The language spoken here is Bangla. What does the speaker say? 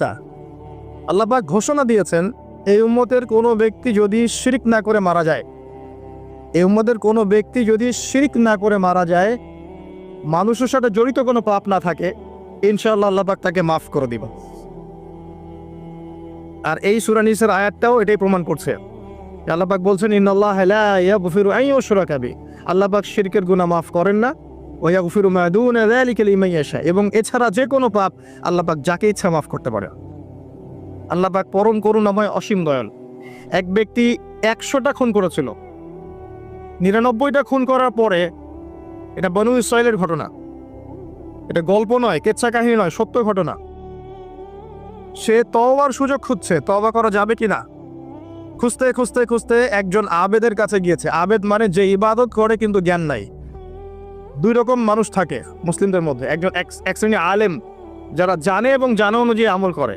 তা আল্লাহ পাক ঘোষণা দিয়েছেন, এই উম্মতের কোনো ব্যক্তি যদি শিরক না করে মারা যায়, এই উম্মতের কোনো ব্যক্তি যদি শিরক না করে মারা যায়, মানুষের সাথে জড়িত কোনো পাপ না থাকে, ইনশাআল্লাহ আল্লাহ পাক তাকে মাফ করে দিবেন। আর এই সূরা নিসার আয়াতটাও এটাই প্রমাণ করছে। আল্লাহ পাক বলছেন, ইন্নাল্লাহা লা ইয়াগফিরু আন ইউশরাকা বিহি, আল্লাহ পাক শিরকের গুনাহ মাফ করেন না, ওয়া ইয়াগফিরু মা দুনা যালিকা লিমান ইয়াশা, এবং এছাড়া যে কোনো পাপ আল্লাহ পাক যাকে ইচ্ছা মাফ করতে পারে। আল্লাহ পাক পরম করুণাময়, অসীম দয়াল। এক ব্যক্তি 100টা খুন করেছিল, 99টা খুন করার পরে, এটা বনু ইসরাইলের ঘটনা, এটা গল্প নয়, কেচ্ছা কাহিনী নয়, সত্য ঘটনা। সে তওবার সুযোগ খুঁজছে, তওবা করা যাবে কিনা। খুঁজতে খুঁজতে খুঁজতে একজন আবেদের কাছে গিয়েছে। আবেদ মানে যে ইবাদত করে কিন্তু জ্ঞান নাই। দুই রকম মানুষ থাকে মুসলিমদের মধ্যে, একজন এক শ্রেণী আলেম যারা জানে এবং জানা অনুযায়ী আমল করে,